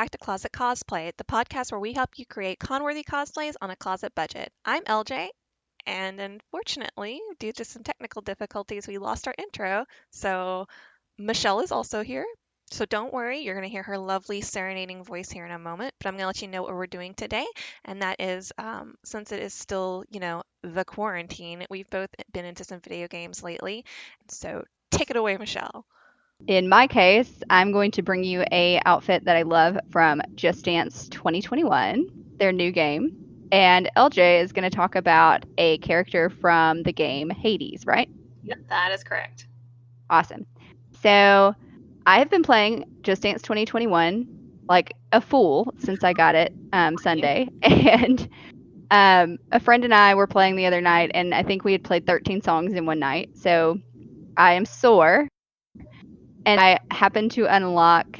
back to Closet Cosplay, the podcast where we help you create con-worthy cosplays on a closet budget. I'm LJ, and unfortunately, due to some technical difficulties, we lost our intro. So Michelle is also here. So don't worry, you're going to hear her lovely serenading voice here in a moment. But I'm going to let you know what we're doing today, and that is, since it is still, the quarantine, we've both been into some video games lately. So take it away, Michelle. In my case, I'm going to bring you a outfit that I love from Just Dance 2021, their new game. And LJ is going to talk about a character from the game Hades, right? Yep, that is correct. Awesome. So I have been playing Just Dance 2021 like a fool since I got it Sunday. And a friend and I were playing the other night, and I think we had played 13 songs in one night. So I am sore. And I happened to unlock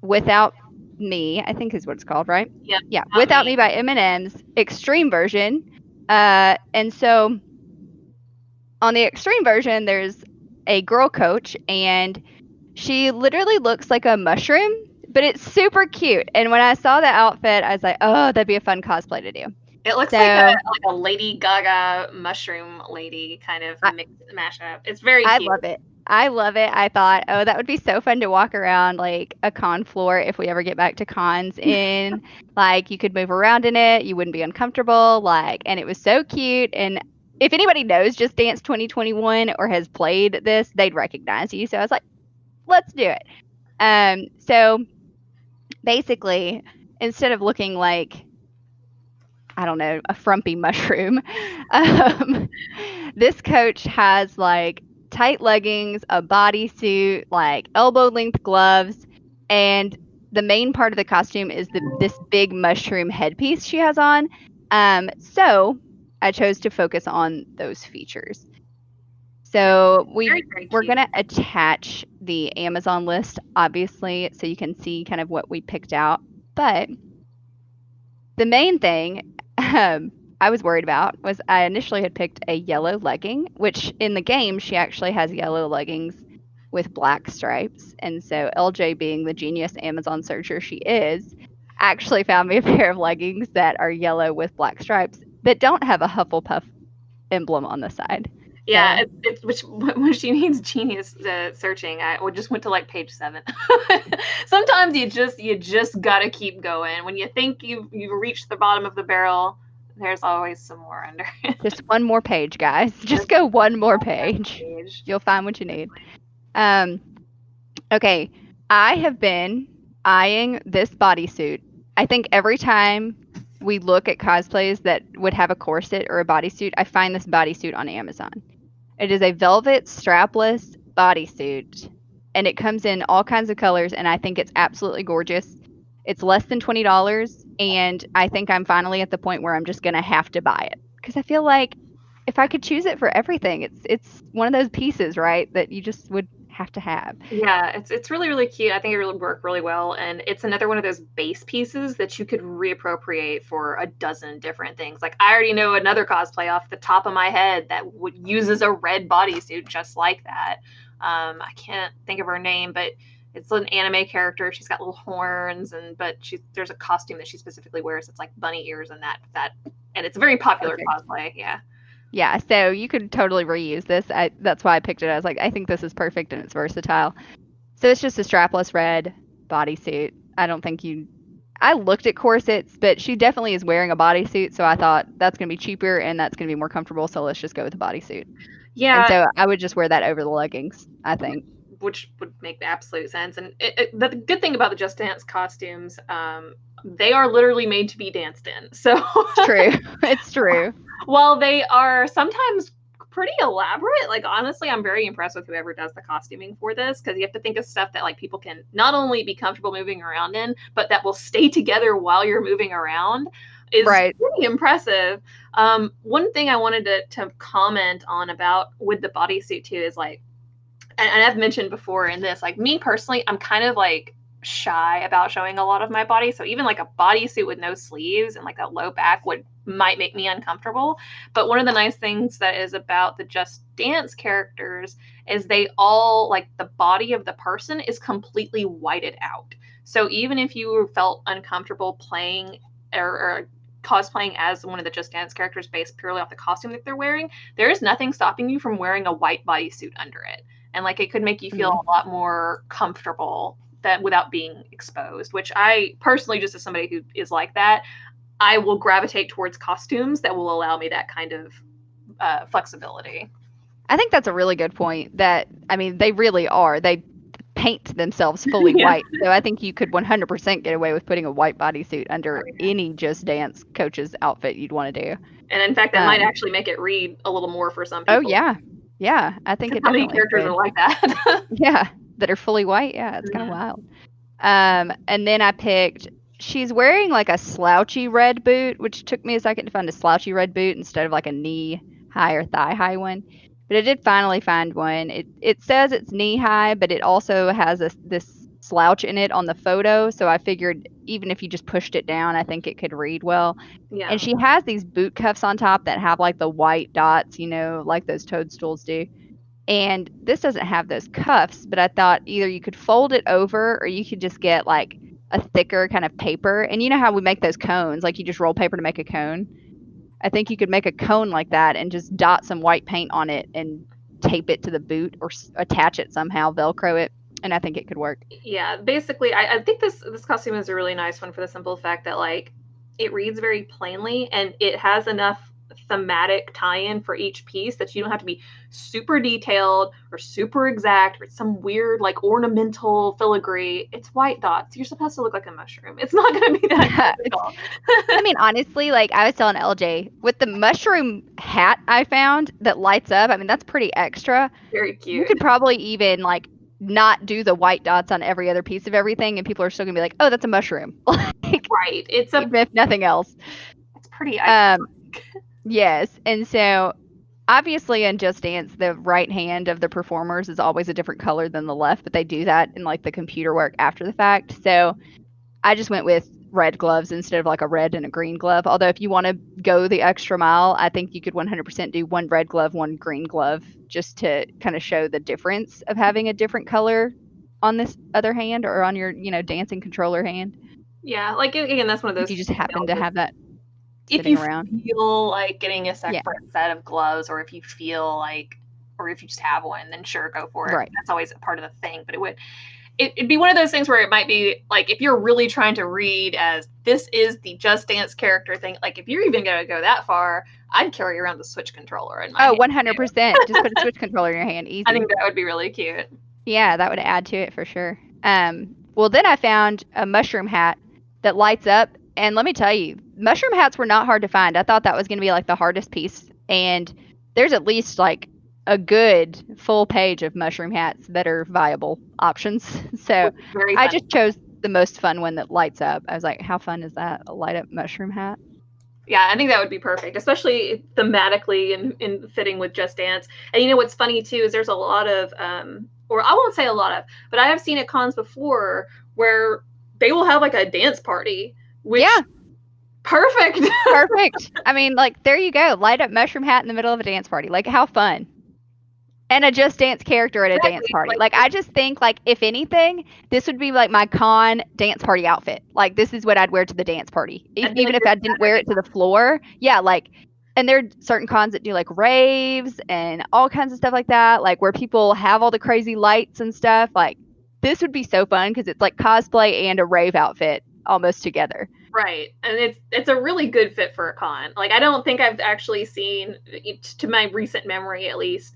Without Me, I think is what it's called, right? Yep. Yeah, Without Me by Eminem's extreme version. And so on the extreme version, there's a girl coach, and she literally looks like a mushroom, but it's super cute. And when I saw the outfit, I was like, oh, that'd be a fun cosplay to do. It looks like a Lady Gaga mushroom lady kind of mashup. It's very cute. I love it. I thought, oh, that would be so fun to walk around like a con floor if we ever get back to cons in. Like you could move around in it, you wouldn't be uncomfortable. And it was so cute. And if anybody knows Just Dance 2021 or has played this, they'd recognize you. So I was like, let's do it. So basically, instead of looking like, I don't know, a frumpy mushroom, this coach has like tight leggings, a bodysuit, like elbow length gloves, and the main part of the costume is this big mushroom headpiece she has on. So I chose to focus on those features. So we're going to attach the Amazon list, obviously, so you can see kind of what we picked out. But the main thing I was worried about was I initially had picked a yellow legging, which in the game, she actually has yellow leggings with black stripes. And so LJ, being the genius Amazon searcher she is, actually found me a pair of leggings that are yellow with black stripes that don't have a Hufflepuff emblem on the side. Yeah, which when she needs genius searching, I just went to like page 7. Sometimes you just gotta keep going. When you think you've reached the bottom of the barrel, there's always some more under. Just one more page, guys. Just go one more page. You'll find what you need. Okay, I have been eyeing this bodysuit. I think every time we look at cosplays that would have a corset or a bodysuit, I find this bodysuit on Amazon. It is a velvet strapless bodysuit, and it comes in all kinds of colors, and I think it's absolutely gorgeous. It's less than $20, and I think I'm finally at the point where I'm just going to have to buy it, because I feel like if I could choose it for everything, it's one of those pieces, right, that you just would have to have. Yeah, it's really, really cute. I think it really worked really well, and it's another one of those base pieces that you could reappropriate for a dozen different things. Like I already know another cosplay off the top of my head that uses a red bodysuit just like that. I can't think of her name, but it's an anime character. She's got little horns, but there's a costume that she specifically wears. It's like bunny ears and that, and it's a very popular cosplay. Yeah. Yeah, so you could totally reuse this. That's why I picked it. I was like, I think this is perfect and it's versatile. So it's just a strapless red bodysuit. I looked at corsets, but she definitely is wearing a bodysuit, so I thought that's going to be cheaper and that's going to be more comfortable, so let's just go with the bodysuit. Yeah. And so I would just wear that over the leggings, I think. Which would make absolute sense. And the good thing about the Just Dance costumes, they are literally made to be danced in. So it's true. It's true. While they are sometimes pretty elaborate, like honestly, I'm very impressed with whoever does the costuming for this, because you have to think of stuff that like people can not only be comfortable moving around in, but that will stay together while you're moving around. Is right. Pretty impressive. One thing I wanted to comment on about with the bodysuit too is like, and I've mentioned before in this, like me personally, I'm kind of like shy about showing a lot of my body. So even like a bodysuit with no sleeves and like that low back might make me uncomfortable. But one of the nice things that is about the Just Dance characters is they all, like the body of the person is completely whited out. So even if you felt uncomfortable playing or cosplaying as one of the Just Dance characters based purely off the costume that they're wearing, there is nothing stopping you from wearing a white bodysuit under it. And like it could make you feel a lot more comfortable that without being exposed, which I personally, just as somebody who is like that, I will gravitate towards costumes that will allow me that kind of flexibility. I think that's a really good point. That, I mean, they really are. They paint themselves fully Yeah. white. So I think you could 100% get away with putting a white bodysuit under any Just Dance coach's outfit you'd want to do. And in fact, that might actually make it read a little more for some Oh, people. yeah. Yeah, I think it How many definitely characters could. are like that? Yeah, that are fully white. Yeah, it's kind of wild. And then I picked, she's wearing like a slouchy red boot, which took me a second to find a slouchy red boot instead of like a knee high or thigh high one. But I did finally find one. It says it's knee high, but it also has this slouch in it on the photo. So I figured even if you just pushed it down, I think it could read well. Yeah. And she has these boot cuffs on top that have like the white dots, you know, like those toadstools do. And this doesn't have those cuffs, but I thought either you could fold it over or you could just get like a thicker kind of paper. And you know how we make those cones, like you just roll paper to make a cone? I think you could make a cone like that and just dot some white paint on it and tape it to the boot or attach it somehow, Velcro it, and I think it could work. Yeah, basically, I think this costume is a really nice one for the simple fact that like it reads very plainly and it has enough thematic tie-in for each piece that you don't have to be super detailed or super exact or some weird like ornamental filigree. It's white dots. You're supposed to look like a mushroom. It's not going to be that difficult. I mean, honestly, like I was telling LJ, with the mushroom hat I found that lights up, I mean, that's pretty extra. Very cute. You could probably even like not do the white dots on every other piece of everything, and people are still gonna be like, "Oh, that's a mushroom." Like, right. It's even if nothing else. It's pretty iconic. Yes, and so obviously in Just Dance, the right hand of the performers is always a different color than the left, but they do that in like the computer work after the fact. So I just went with red gloves instead of like a red and a green glove. Although if you want to go the extra mile, I think you could 100% do one red glove, one green glove, just to kind of show the difference of having a different color on this other hand or on your, you know, dancing controller hand. Yeah, like again, that's one of those. If you just happen to have that if you around. feel like getting a separate set of gloves, or if you feel like, or if you just have one, then sure, go for it. Right. That's always a part of the thing. But it'd be one of those things where it might be like if you're really trying to read as this is the Just Dance character thing, like if you're even going to go that far, I'd carry around the Switch controller in my hand. 100%. Just put a Switch controller in your hand. Easy. I think that would be really cute. Yeah, that would add to it for sure. Well, then I found a mushroom hat that lights up. And let me tell you, mushroom hats were not hard to find. I thought that was going to be like the hardest piece. And there's at least like a good full page of mushroom hats that are viable options. So I just chose the most fun one that lights up. I was like, how fun is that? A light up mushroom hat? Yeah, I think that would be perfect, especially thematically and fitting with Just Dance. And you know what's funny too is there's a lot of, or I won't say a lot of, but I have seen at cons before where they will have like a dance party. Which, perfect. Perfect. I mean, like, there you go. Light up mushroom hat in the middle of a dance party. Like, how fun. And a Just Dance character at a dance party. Like, I just think, like, if anything, this would be like my con dance party outfit. Like, this is what I'd wear to the dance party. Even if I didn't wear it to the floor. Yeah, like, and there are certain cons that do, like, raves and all kinds of stuff like that. Like, where people have all the crazy lights and stuff. Like, this would be so fun because it's like cosplay and a rave outfit almost together. Right. And it's a really good fit for a con. Like, I don't think I've actually seen, to my recent memory at least,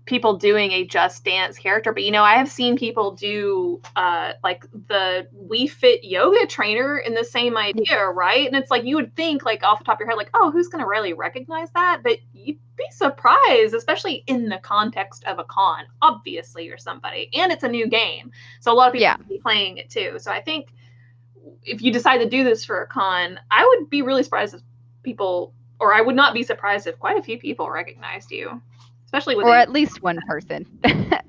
people doing a Just Dance character. But, you know, I have seen people do like the Wii Fit yoga trainer in the same idea, right? And it's like you would think, like, off the top of your head, like, oh, who's going to really recognize that? But you'd be surprised, especially in the context of a con, obviously, or somebody. And it's a new game. So a lot of people will be playing it too. So I think if you decide to do this for a con, I would be really surprised if people, or I would not be surprised if quite a few people recognized you. especially with Or at least one person.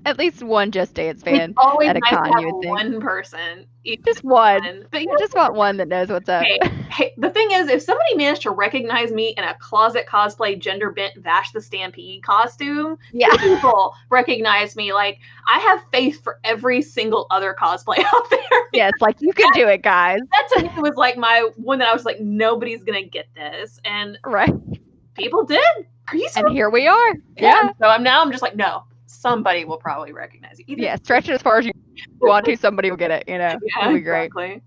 At least one Just Dance fan It's always at a nice con, to have you would think. one person. Just one. But I just want one that knows what's up. Hey, the thing is, if somebody managed to recognize me in a closet cosplay gender bent Vash the Stampede costume, Yeah. people recognize me. Like, I have faith for every single other cosplay out there. Yeah, it's like, you can do it, guys. That to me was like my one that I was like, nobody's gonna get this, and Right. people did. Are you serious? And here we are. Yeah. So I'm just like, no, somebody will probably recognize you. Yeah, stretch it as far as you want to. Somebody will get it, Yeah, It'll be great. exactly.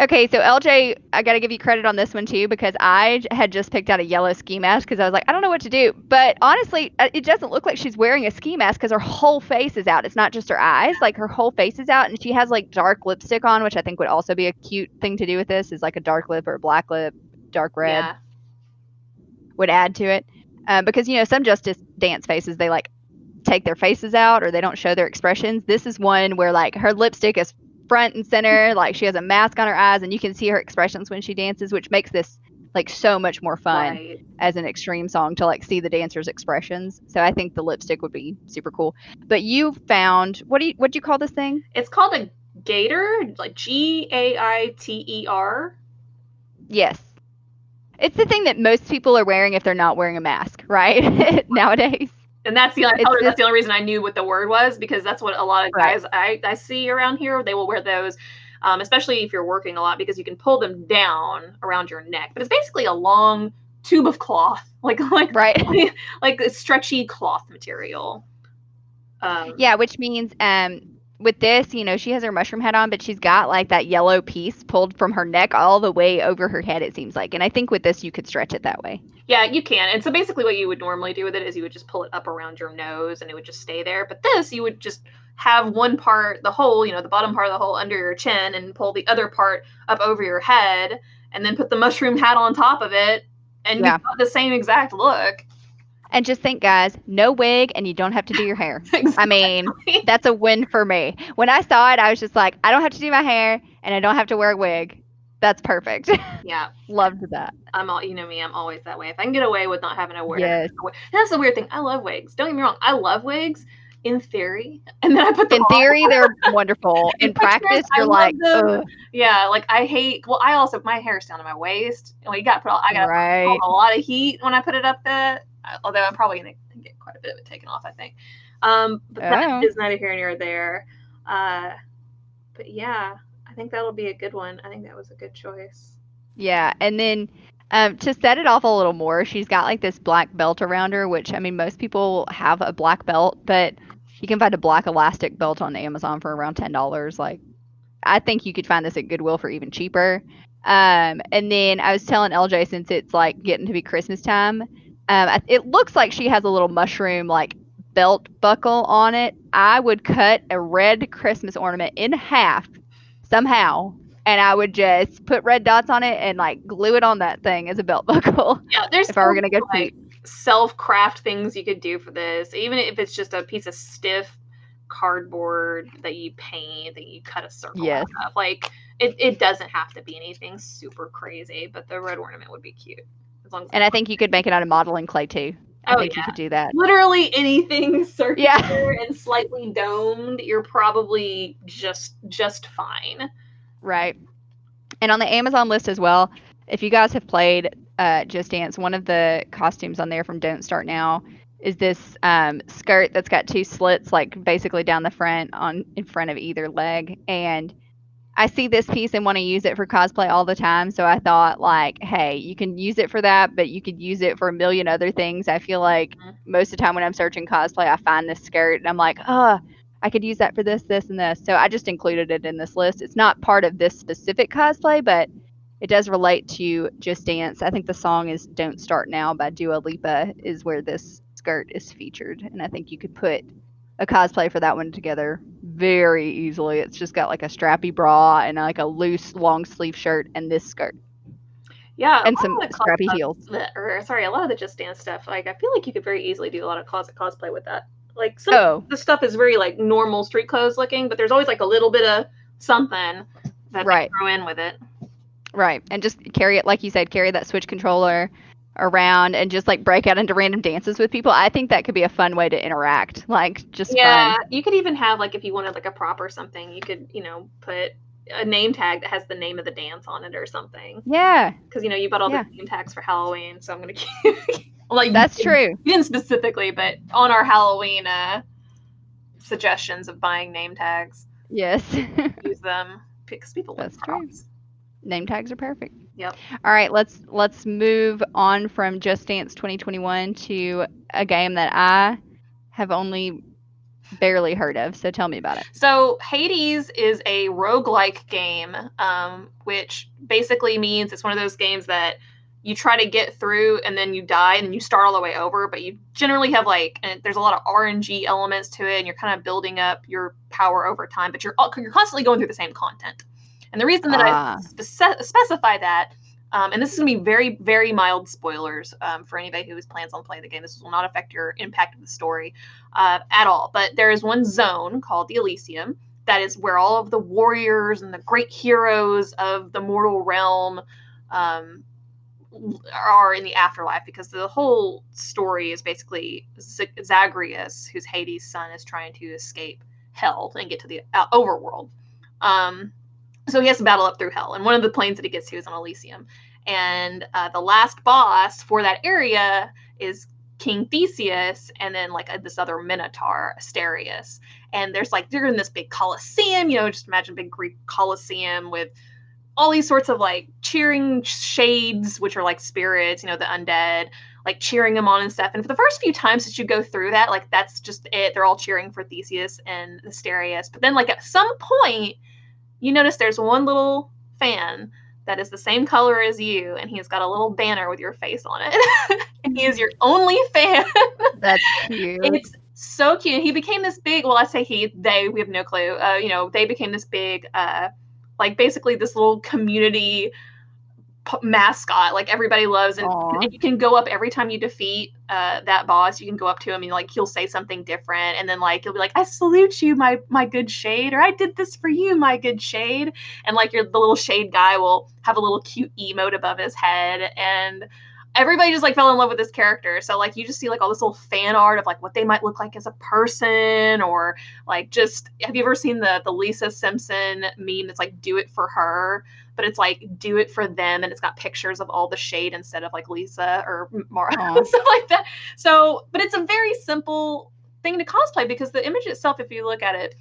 Okay, so LJ, I got to give you credit on this one too, because I had just picked out a yellow ski mask because I was like, I don't know what to do. But honestly, it doesn't look like she's wearing a ski mask because her whole face is out. It's not just her eyes, like her whole face is out, and she has like dark lipstick on, which I think would also be a cute thing to do with this, is like a dark lip or a black lip, dark red would add to it. Because, some Justice Dance faces, they like take their faces out or they don't show their expressions. This is one where like her lipstick is front and center, like she has a mask on her eyes and you can see her expressions when she dances, which makes this like so much more fun as an extreme song to like see the dancers' expressions. So I think the lipstick would be super cool. But you found, what'd you call this thing? It's called a gaiter, like Gaiter. Yes. It's the thing that most people are wearing if they're not wearing a mask, right? Nowadays. And that's the only reason I knew what the word was, because that's what a lot of guys I see around here. They will wear those, especially if you're working a lot, because you can pull them down around your neck. But it's basically a long tube of cloth, like a stretchy cloth material. Yeah, which means with this, she has her mushroom head on, but she's got like that yellow piece pulled from her neck all the way over her head, it seems like. And I think with this, you could stretch it that way. Yeah, you can. And so basically what you would normally do with it is you would just pull it up around your nose and it would just stay there. But this, you would just have one part, the hole, the bottom part of the hole under your chin, and pull the other part up over your head, and then put the mushroom hat on top of it, and you've got the same exact look. And just think, guys, no wig, and you don't have to do your hair. Exactly. I mean, that's a win for me. When I saw it, I was just like, I don't have to do my hair, and I don't have to wear a wig. That's perfect. Yeah. Loved that. I'm always that way. If I can get away with not having to wear a wig. That's the weird thing. I love wigs. Don't get me wrong. I love wigs in theory. And then I put them in theory, they're wonderful. In practice, you're like, ugh. Yeah, like I hate, my hair's down to my waist. And I got to put a lot of heat when I put it up there. Although I'm probably going to get quite a bit of it taken off, I think. But that is neither here nor there. But yeah, I think that'll be a good one. I think that was a good choice. Yeah, and then to set it off a little more, she's got like this black belt around her, which, I mean, most people have a black belt, but you can find a black elastic belt on Amazon for around $10. Like, I think you could find this at Goodwill for even cheaper. And then I was telling LJ, since it's like getting to be Christmas time, it looks like she has a little mushroom like belt buckle on it. I would cut a red Christmas ornament in half somehow, and I would just put red dots on it and like glue it on that thing as a belt buckle. Yeah, there's if I were gonna go cheap. Self-craft things you could do for this, even if it's just a piece of stiff cardboard that you paint, that you cut a circle out of. Like it doesn't have to be anything super crazy, but the red ornament would be cute. And I think you could make it out of modeling clay too. I think you could do that. Literally anything circular and slightly domed, you're probably just fine. Right. And on the Amazon list as well, if you guys have played Just Dance, one of the costumes on there from Don't Start Now is this skirt that's got two slits, like basically down the front in front of either leg. And I see this piece and want to use it for cosplay all the time. So I thought, like, hey, you can use it for that, but you could use it for a million other things. I feel like most of the time when I'm searching cosplay, I find this skirt and I'm like, I could use that for this, this, and this. So I just included it in this list. It's not part of this specific cosplay, but it does relate to Just Dance. I think the song is Don't Start Now by Dua Lipa is where this skirt is featured. And I think you could put a cosplay for that one together very easily. It's just got like a strappy bra and like a loose long sleeve shirt and this skirt. Yeah, and some strappy heels. A lot of the Just Dance stuff. Like I feel like you could very easily do a lot of closet cosplay with that. Like some the stuff is very like normal street clothes looking, but there's always like a little bit of something that they throw in with it. Right, and just carry it, like you said, carry that Switch controller. around and just like break out into random dances with people. I think that could be a fun way to interact. Like just Yeah, fun. you could even have like if you wanted like a prop or something, you could, put a name tag that has the name of the dance on it or something. Yeah. Because you bought all the Yeah. name tags for Halloween, so I'm gonna keep. Like That's true. you didn't specifically, but on our Halloween suggestions of buying name tags, Yes. use them because people love That's true. props. Name tags are perfect. Yep. All right, let's move on from Just Dance 2021 to a game that I have only barely heard of. So tell me about it. So Hades is a roguelike game, which basically means it's one of those games that you try to get through and then you die and you start all the way over, but you generally have and there's a lot of RNG elements to it and you're kind of building up your power over time, but you're constantly going through the same content. And the reason that I specify that, and this is going to be very, very mild spoilers for anybody who plans on playing the game. This will not affect your impact of the story at all. But there is one zone called the Elysium that is where all of the warriors and the great heroes of the mortal realm are in the afterlife, because the whole story is basically Zagreus, who's Hades' son, is trying to escape hell and get to the overworld. So he has to battle up through hell, and one of the planes that he gets to is on Elysium. And the last boss for that area is King Theseus, and then this other Minotaur, Asterius. And they're in this big Colosseum, just imagine a big Greek Colosseum with all these sorts of cheering shades, which are like spirits, the undead, cheering them on and stuff. And for the first few times that you go through that, that's just it. They're all cheering for Theseus and Asterius. But then at some point, you notice there's one little fan that is the same color as you, and he's got a little banner with your face on it. And he is your only fan. That's cute. It's so cute. And he became this big, well, I say they, we have no clue. They became this big, basically this little community mascot, everybody loves, and you can go up every time you defeat that boss. You can go up to him and he'll say something different, and then he'll be like, I salute you, my good shade, or I did this for you, my good shade. And the little shade guy will have a little cute emote above his head, and everybody just fell in love with this character. So you just see all this little fan art of what they might look like as a person, or just, have you ever seen the Lisa Simpson meme that's do it for her, but it's do it for them, and it's got pictures of all the shade instead of Lisa or Mara, stuff like that. So, but it's a very simple thing to cosplay, because the image itself, if you look at it,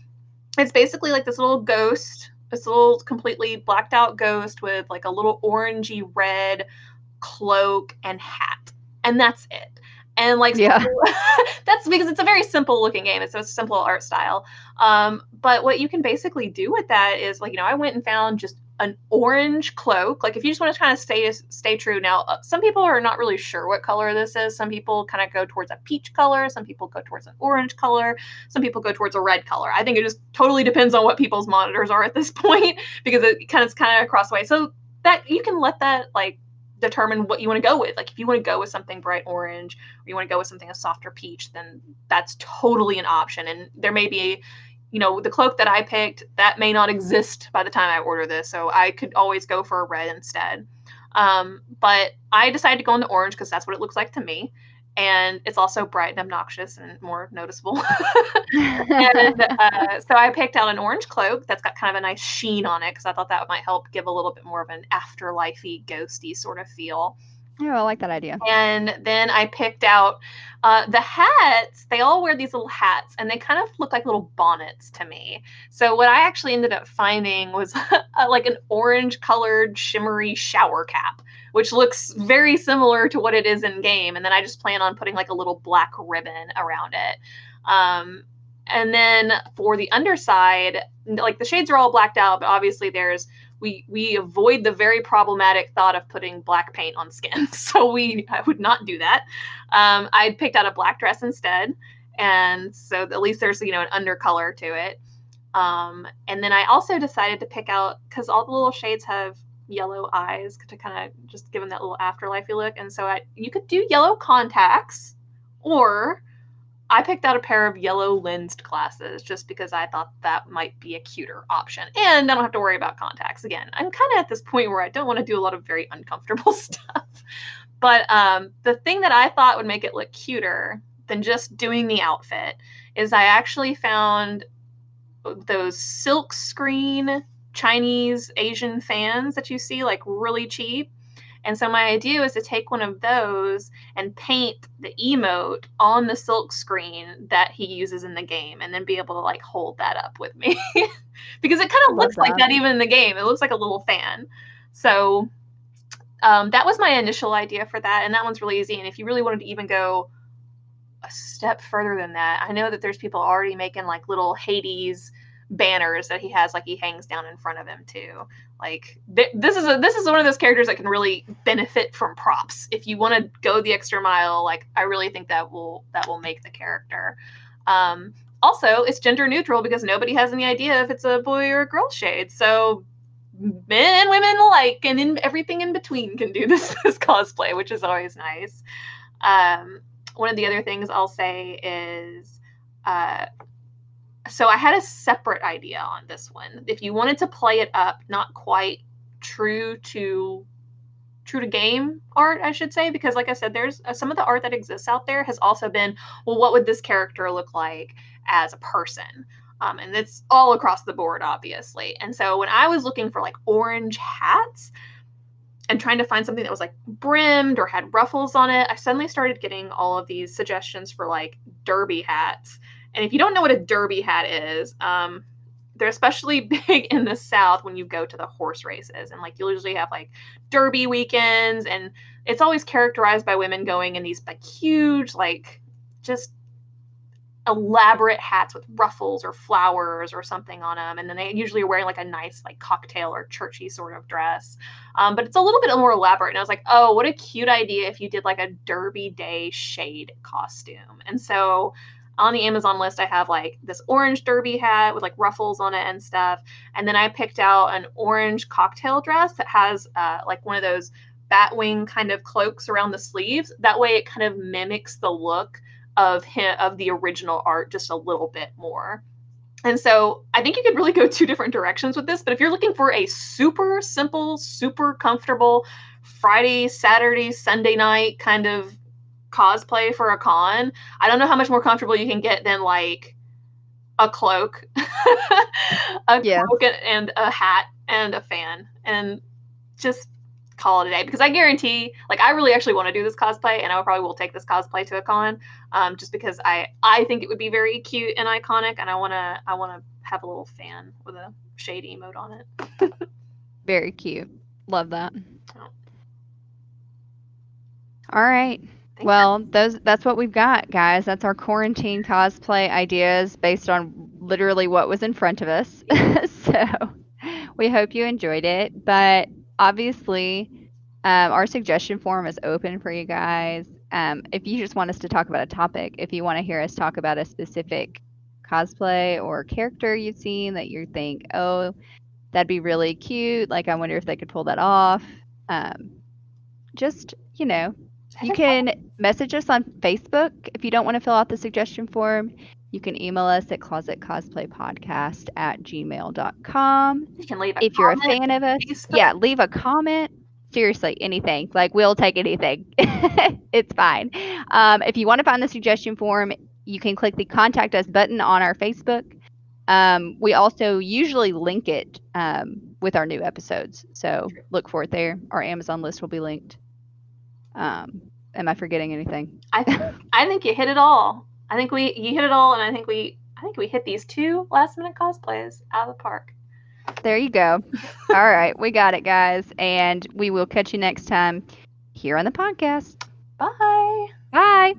it's basically this little ghost, this little completely blacked out ghost with a little orangey red cloak and hat, and that's it. And yeah. That's because it's a very simple looking game. It's a simple art style. But what you can basically do with that is I went and found just an orange cloak. If you just want to kind of stay true. Now, some people are not really sure what color this is. Some people kind of go towards a peach color. Some people go towards an orange color. Some people go towards a red color. I think it just totally depends on what people's monitors are at this point, because it kind of across the way. So that you can let that determine what you want to go with. If you want to go with something bright orange, or you want to go with something a softer peach, then that's totally an option. And there may be, the cloak that I picked, that may not exist by the time I order this, so I could always go for a red instead. But I decided to go in the orange because that's what it looks like to me, and it's also bright and obnoxious and more noticeable. And so I picked out an orange cloak that's got kind of a nice sheen on it, because I thought that might help give a little bit more of an afterlife-y, ghosty sort of feel. Oh, I like that idea. And then I picked out the hats. They all wear these little hats, and they kind of look like little bonnets to me. So what I actually ended up finding was an orange-colored shimmery shower cap, which looks very similar to what it is in game. And then I just plan on putting a little black ribbon around it. And then for the underside, the shades are all blacked out, but obviously we avoid the very problematic thought of putting black paint on skin. So I would not do that. I picked out a black dress instead. And so at least there's, an undercolor to it. And then I also decided to pick out, because all the little shades have yellow eyes to kind of just give them that little afterlife-y look. And so you could do yellow contacts, or I picked out a pair of yellow lensed glasses just because I thought that might be a cuter option. And I don't have to worry about contacts again. I'm kind of at this point where I don't want to do a lot of very uncomfortable stuff. But the thing that I thought would make it look cuter than just doing the outfit is I actually found those silk screen Chinese Asian fans that you see like really cheap. And so my idea was to take one of those and paint the emote on the silk screen that he uses in the game and then be able to like hold that up with me. Because it kind of looks like that even in the game. It looks like a little fan. So that was my initial idea for that. And that one's really easy. And if you really wanted to even go a step further than that, I know that there's people already making like little Hades banners that he has, like he hangs down in front of him too. Like this is one of those characters that can really benefit from props. If you want to go the extra mile, like I really think that will make the character. Also, it's gender neutral because nobody has any idea if it's a boy or a girl shade. So men and women alike, and in everything in between, can do this cosplay, which is always nice. One of the other things I'll say is, so I had a separate idea on this one. If you wanted to play it up, not quite true to game art, I should say, because like I said, there's some of the art that exists out there has also been, well, what would this character look like as a person? And it's all across the board, obviously. And so when I was looking for like orange hats and trying to find something that was like brimmed or had ruffles on it, I suddenly started getting all of these suggestions for like derby hats. And if you don't know what a derby hat is, they're especially big in the South when you go to the horse races. And like you'll usually have like derby weekends, and it's always characterized by women going in these like huge, like just elaborate hats with ruffles or flowers or something on them, and then they usually are wearing like a nice like cocktail or churchy sort of dress, but it's a little bit more elaborate. And I was like, oh, what a cute idea if you did like a Derby Day shade costume. And so on the Amazon list, I have like this orange derby hat with like ruffles on it and stuff, and then I picked out an orange cocktail dress that has like one of those batwing kind of cloaks around the sleeves. That way it kind of mimics the look of the original art just a little bit more. And so I think you could really go two different directions with this. But if you're looking for a super simple, super comfortable Friday, Saturday, Sunday night kind of cosplay for a con, I don't know how much more comfortable you can get than like a cloak, cloak and a hat and a fan, and just call it a day. Because I guarantee, like, I really actually want to do this cosplay, and I probably will take this cosplay to a con, just because I think it would be very cute and iconic, and I wanna have a little fan with a shade emote on it. Very cute. Love that. Oh. All right. Well, that's what we've got, guys. That's our quarantine cosplay ideas based on literally what was in front of us. So we hope you enjoyed it. But obviously, our suggestion form is open for you guys. If you just want us to talk about a topic, if you want to hear us talk about a specific cosplay or character you've seen that you think, oh, that'd be really cute. Like, I wonder if they could pull that off. Just, you can message us on Facebook. If you don't want to fill out the suggestion form, you can email us at closetcosplaypodcast@gmail.com. You can leave a if you're a fan of us, leave a comment. Seriously, anything. Like, we'll take anything. It's fine. If you want to find the suggestion form, you can click the Contact Us button on our Facebook. We also usually link it with our new episodes. So look for it there. Our Amazon list will be linked. Am I forgetting anything? I think you hit it all. I think you hit it all, and I think we hit these 2 last-minute cosplays out of the park. There you go. All right, we got it, guys, and we will catch you next time here on the podcast. Bye. Bye.